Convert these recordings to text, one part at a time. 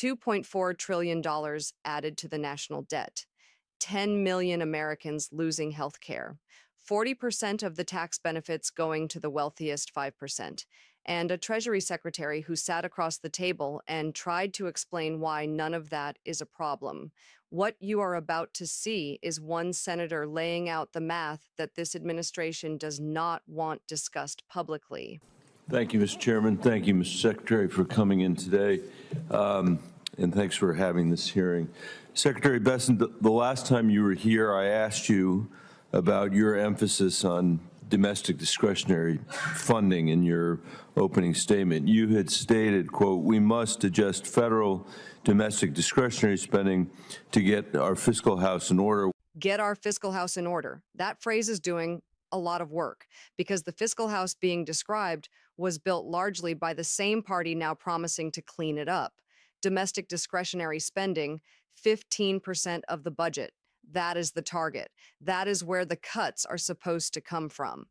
$2.4 trillion added to the national debt, 10 million Americans losing health care, 40% of the tax benefits going to the wealthiest 5%, and a Treasury Secretary who sat across the table and tried to explain why none of that is a problem. What you are about to see is one senator laying out the math that this administration does not want discussed publicly. Thank you, Mr. Chairman. Thank you, Mr. Secretary, for coming in today, and thanks for having this hearing. Secretary Bessent, the last time you were here, I asked you about your emphasis on domestic discretionary funding in your opening statement. You had stated, quote, "We must adjust federal domestic discretionary spending to get our fiscal house in order." Get our fiscal house in order. That phrase is doing a lot of work because the fiscal house being described was built largely by the same party now promising to clean it up. Domestic discretionary spending, 15% of the budget. That is the target. That is where the cuts are supposed to come from.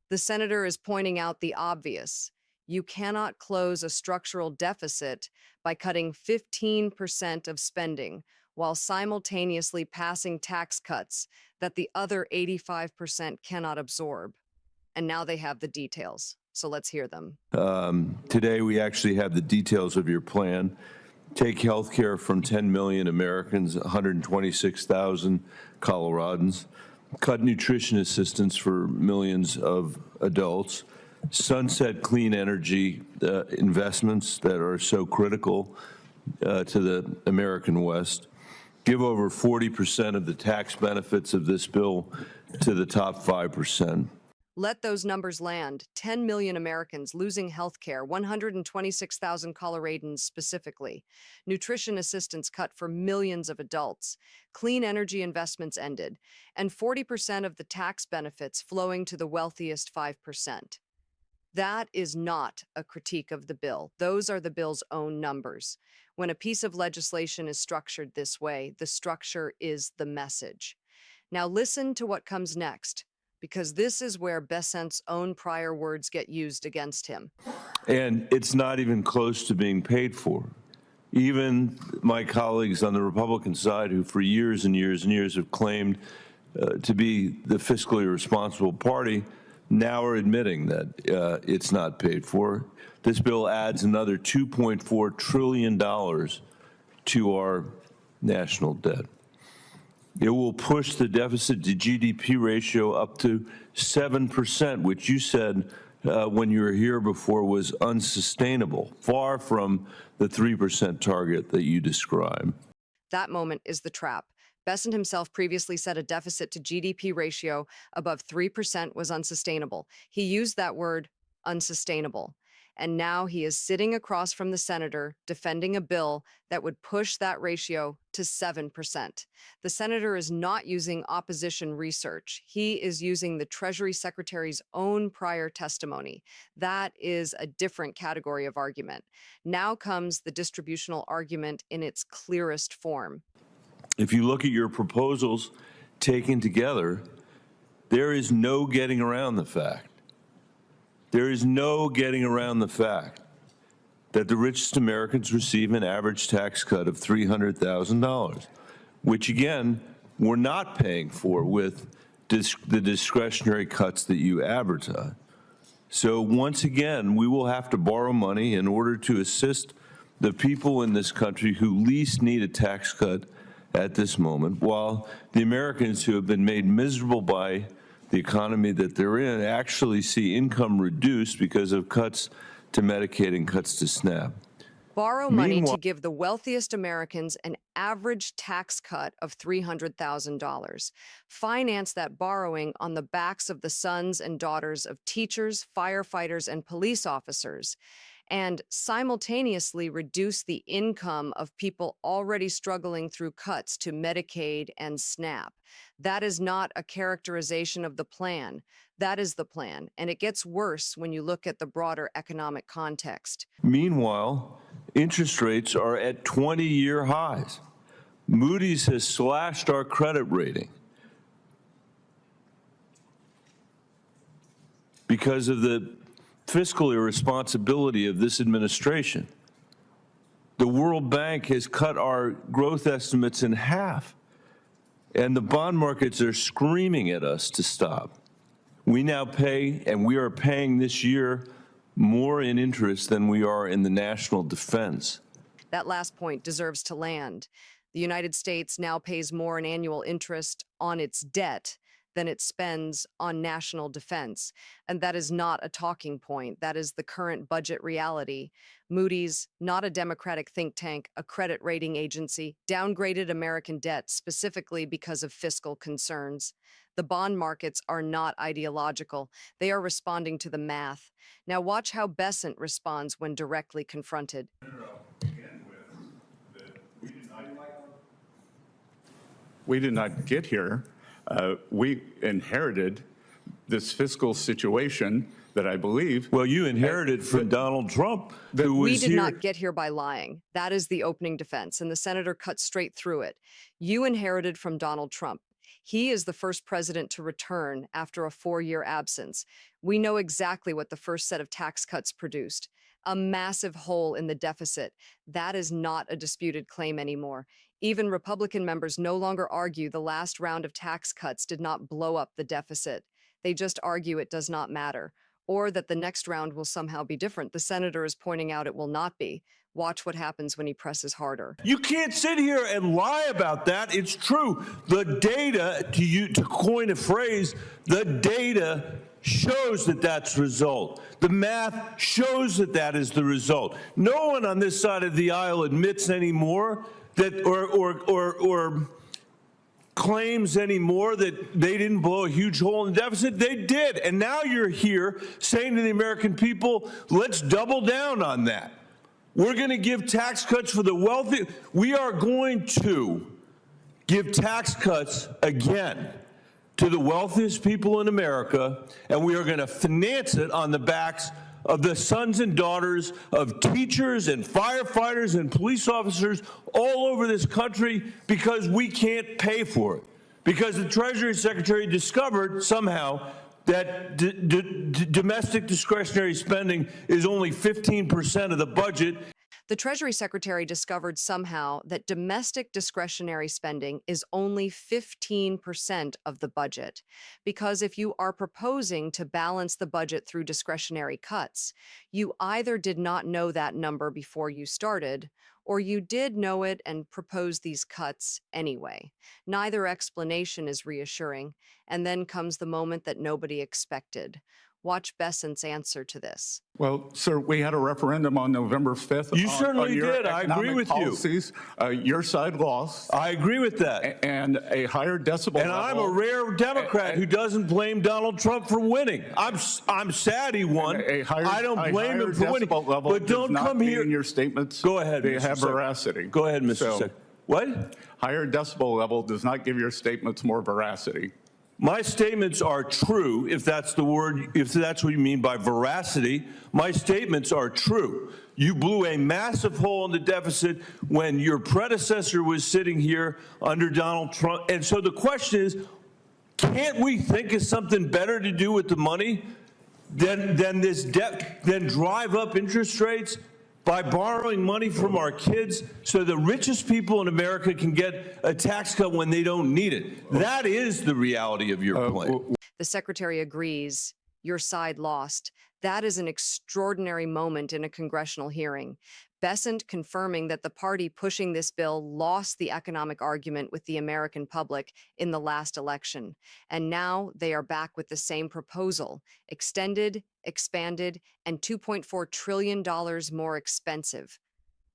The senator is pointing out the obvious. You cannot close a structural deficit by cutting 15% of spending while simultaneously passing tax cuts that the other 85% cannot absorb. And now they have the details. So let's hear them. Today, we actually have the details of your plan. Take health care from 10 million Americans, 126,000 Coloradans. Cut nutrition assistance for millions of adults. Sunset clean energy investments that are so critical to the American West. Give over 40% of the tax benefits of this bill to the top 5%. Let those numbers land. 10 million Americans losing health care, 126,000 Coloradans specifically. Nutrition assistance cut for millions of adults. Clean energy investments ended. And 40% of the tax benefits flowing to the wealthiest 5%. That is not a critique of the bill. Those are the bill's own numbers. When a piece of legislation is structured this way, the structure is the message. Now listen to what comes next, because this is where Bessent's own prior words get used against him. And it's not even close to being paid for. Even my colleagues on the Republican side, who for years and years and years have claimed to be the fiscally responsible party, now are admitting that it's not paid for. This bill adds another $2.4 trillion to our national debt. It will push the deficit to GDP ratio up to 7%, which you said when you were here before was unsustainable, far from the 3% target that you described. That moment is the trap. Bessent himself previously said a deficit to GDP ratio above 3% was unsustainable. He used that word, unsustainable. And now he is sitting across from the senator defending a bill that would push that ratio to 7%. The senator is not using opposition research. He is using the Treasury Secretary's own prior testimony. That is a different category of argument. Now comes the distributional argument in its clearest form. If you look at your proposals taken together, there is no getting around the fact. There is no getting around the fact that the richest Americans receive an average tax cut of $300,000, which, again, we're not paying for with the discretionary cuts that you advertise. So once again, we will have to borrow money in order to assist the people in this country who least need a tax cut at this moment, while the Americans who have been made miserable by the economy that they're in actually see income reduced because of cuts to Medicaid and cuts to SNAP. Borrow money to give the wealthiest Americans an average tax cut of $300,000. Finance that borrowing on the backs of the sons and daughters of teachers, firefighters, and police officers, and simultaneously reduce the income of people already struggling through cuts to Medicaid and SNAP. That is not a characterization of the plan. That is the plan, and it gets worse when you look at the broader economic context. Meanwhile, interest rates are at 20-year highs. Moody's has slashed our credit rating because of the fiscal irresponsibility of this administration. The World Bank has cut our growth estimates in half, and the bond markets are screaming at us to stop. We now pay, and we are paying this year, more in interest than we are in the national defense. That last point deserves to land. The United States now pays more in annual interest on its debt than it spends on national defense. And that is not a talking point. That is the current budget reality. Moody's, not a Democratic think tank, a credit rating agency, downgraded American debt specifically because of fiscal concerns. The bond markets are not ideological. They are responding to the math. Now watch how Besant responds when directly confronted. We did not get here. We inherited this fiscal situation that I believe. Well, you inherited from Donald Trump, who was We did here. not get here by lying. That is the opening defense, and the senator cut straight through it. You inherited from Donald Trump. He is the first president to return after a 4-year absence. We know exactly what the first set of tax cuts produced. A massive hole in the deficit. That is not a disputed claim anymore. Even Republican members no longer argue the last round of tax cuts did not blow up the deficit. They just argue it does not matter, or that the next round will somehow be different. The senator is pointing out it will not be. Watch what happens when he presses harder. You can't sit here and lie about that. It's true. The data, to coin a phrase, the data shows that that's the result. The math shows that that is the result. No one on this side of the aisle admits anymore that or claims anymore that they didn't blow a huge hole in the deficit. They did. And now you're here saying to the American people, let's double down on that. We're going to give tax cuts for the wealthy. We are going to give tax cuts again to the wealthiest people in America, and we are going to finance it on the backs of the sons and daughters of teachers and firefighters and police officers all over this country, because we can't pay for it. Because the Treasury Secretary discovered somehow that domestic discretionary spending is only 15% of the budget. The Treasury Secretary discovered somehow that domestic discretionary spending is only 15% of the budget. Because if you are proposing to balance the budget through discretionary cuts, you either did not know that number before you started, or you did know it and proposed these cuts anyway. Neither explanation is reassuring, and then comes the moment that nobody expected. Watch Besant's answer to this. Well, sir, we had a referendum on November 5th. You certainly your did. I agree with policies. Your side lost. I agree with that. And a higher decibel And level. I'm a rare Democrat who doesn't blame Donald Trump for winning. I'm sad he won. I don't blame him for winning. But don't come here. In your statements, go ahead. They Mr. have Secretary. veracity. Go ahead, Mr. Secretary. What? Higher decibel level does not give your statements more veracity. My statements are true, if that's the word, if that's what you mean by veracity. My statements are true. You blew a massive hole in the deficit when your predecessor was sitting here under Donald Trump. And so the question is, can't we think of something better to do with the money than this debt, than drive up interest rates by borrowing money from our kids so the richest people in America can get a tax cut when they don't need it? That is the reality of your plan. The secretary agrees. Your side lost. That is an extraordinary moment in a congressional hearing. Besant confirming that the party pushing this bill lost the economic argument with the American public in the last election. And now they are back with the same proposal, extended, expanded, and $2.4 trillion more expensive.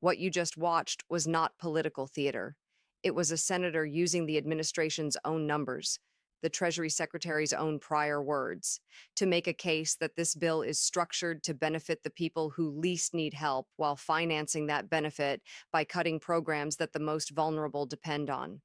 What you just watched was not political theater. It was a senator using the administration's own numbers, the Treasury Secretary's own prior words, to make a case that this bill is structured to benefit the people who least need help while financing that benefit by cutting programs that the most vulnerable depend on.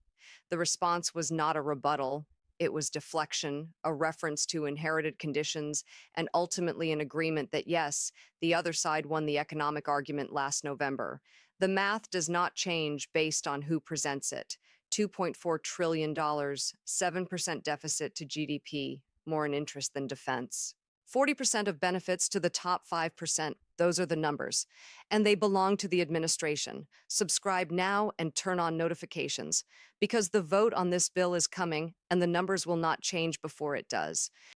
The response was not a rebuttal. It was deflection, a reference to inherited conditions, and ultimately an agreement that, yes, the other side won the economic argument last November. The math does not change based on who presents it. $2.4 trillion, 7% deficit to GDP, more in interest than defense. 40% of benefits to the top 5%. Those are the numbers. And they belong to the administration. Subscribe now and turn on notifications because the vote on this bill is coming and the numbers will not change before it does.